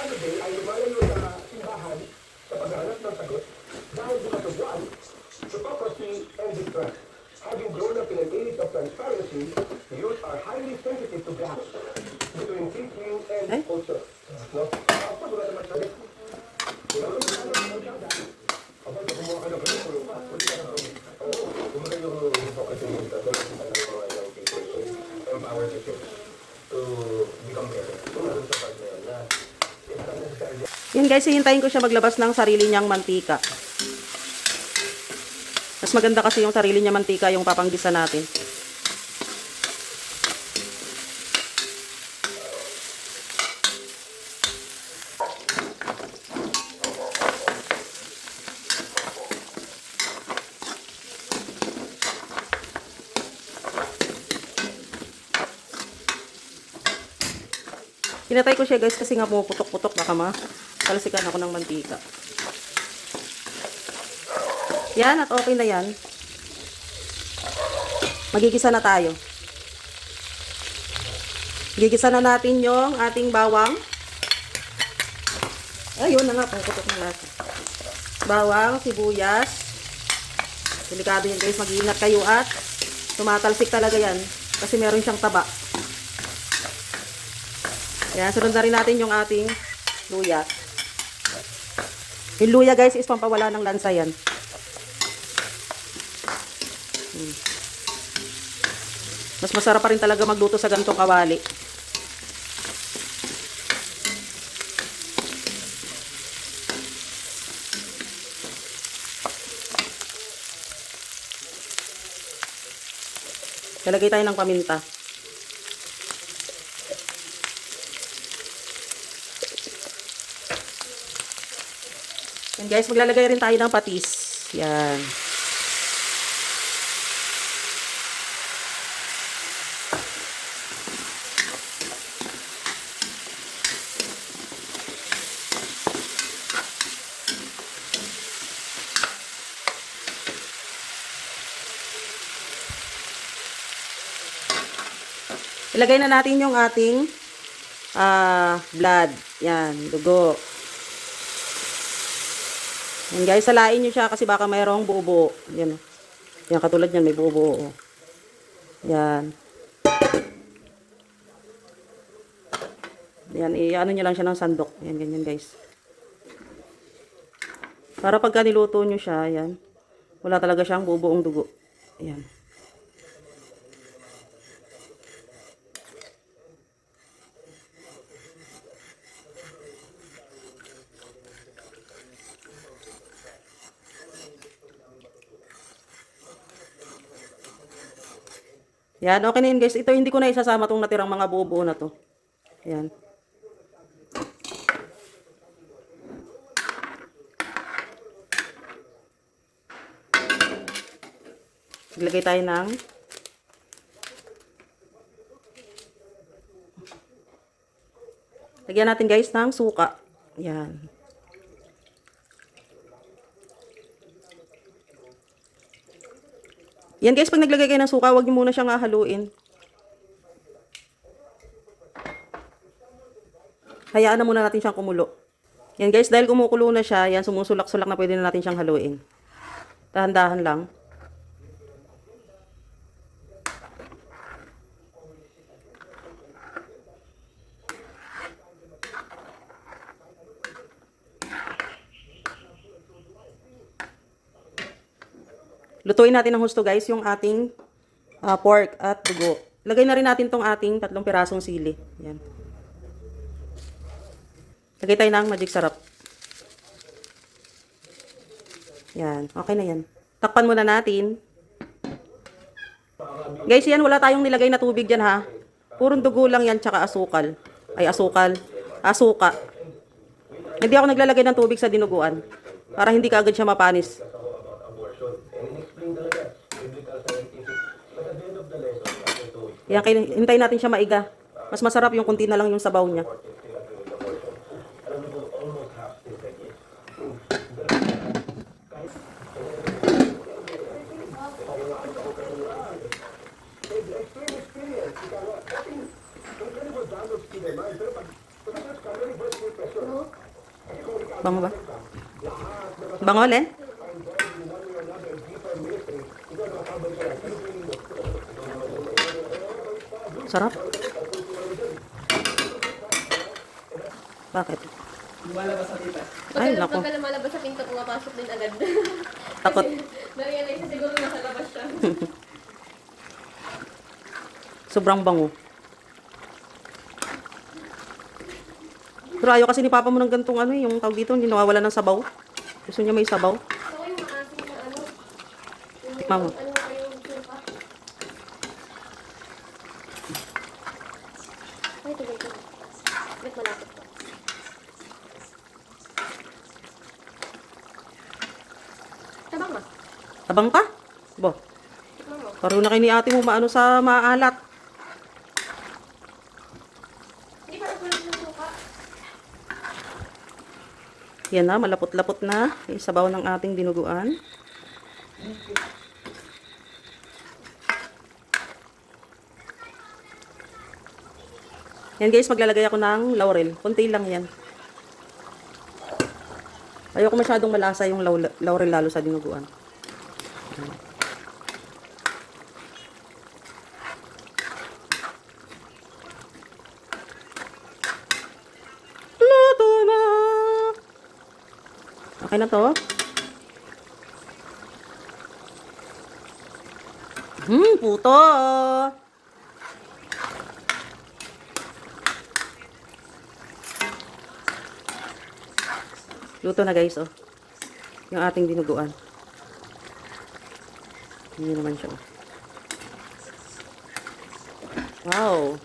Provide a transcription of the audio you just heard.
Annabelle ay lumalayo sa simbahan sa paghahanap ng sagot dahil sa katugwan, hypocrisy, and distrust. Having grown up in an age of transparency, youth are highly sensitive to gaps between teaching and culture. No? Ako, wala naman sabi. Wala naman sabi. Aba, kumuha ka na ba? Pwede ka na ba? Oo, kumaka yung hypocrisy mo sa mga young people to empower the church to become better. Doon sa part na yun na it's not necessarily. Yun guys, hihintayin ko siya maglabas ng sarili niyang mantika. Mas maganda kasi yung sarili niya mantika yung papanggisa natin. Pinatay ko siya guys kasi nga pumuputok-putok baka talsikan ako ng mantika. Yan, at okay na yan. Magigisa na tayo. Gigisa na natin yung ating bawang. Ayun na nga, pumuputok na lahat. Bawang, sibuyas. Delikado yan guys, mag-iingat kayo at tumatalsik talaga yan kasi meron siyang taba. Yan, sunod na rin natin yung ating luya. Yung luya guys is pampawala ng lansa yan. Mas masarap pa rin talaga magluto sa ganitong kawali. Lalagay tayo ng paminta. Yan guys, maglalagay rin tayo ng patis. Yan. Ilagay na natin yung ating blood. Yan, dugo. Yan guys, salain nyo siya kasi baka mayroong buo-buo. Yan. Yan, katulad yan, may buo-buo. Yan. Yan, i-ano nyo lang siya ng sandok. Yan, ganyan guys. Para pagka niluto nyo siya, yan, wala talaga siyang buo-buong dugo. Yan. Yan, okay na yun guys. Ito hindi ko na isasama tong natirang mga buo-buo na to. Yan. Maglagay tayo ng lagyan natin guys ng suka. Yan. Yan guys, pag naglagay kayo ng suka, huwag niyo muna siyang haluin. Hayaan na muna natin siyang kumulo. Yan guys, dahil kumukulo na siya, yan sumusulak-sulak na pwede na natin siyang haluin. Dahan-dahan lang. Lutuin natin ng husto guys yung ating pork at dugo. Lagay na rin natin tong ating 3 pirasong sili. Yan. Lagay tayo ng magic sarap. Yan. Okay na yan. Takpan muna natin. Guys, yan. Wala tayong nilagay na tubig dyan ha. Purong dugo lang yan tsaka asukal. Ay, asukal. Asuka. Hindi ako naglalagay ng tubig sa dinuguan. Para hindi kaagad siya mapanis. Yan, hintayin natin siya maiga. Mas masarap yung kunti na lang yung sabaw niya. Bango ba? Bango, Len? Sarap. Bakit? Lumalabas sa tita. Ay, naku. Pagka lumalabas sa pinto, pumapasok din agad. Takot. Kasi na-realize na siguro nasa labas siya. Sobrang bango. Pero ayaw kasi ni Papa mo ng gantong ano yung tawag dito, hindi nawawala ng sabaw. Gusto niya may sabaw. So, yung maasim na ano, yung Tikman mo. ano kayo, sumpa. Ay, tuloy ko. Wait, malapit pa. Tabang ba? Tabang pa? Bo, Tikman mo. pareho na kayo ni ate mo maano sa maalat. Hindi pa nagkulat ng suka. Yan na, malapot-lapot na. Yung sabaw ng ating dinuguan. Yan guys, maglalagay ako ng laurel. Kunti lang yan. Ayoko masyadong malasa yung laurel lalo sa dinuguan. Luto na! Okay na to? Puto! Luto na guys, oh. Yung ating dinuguan. Hindi naman siya, oh. Wow!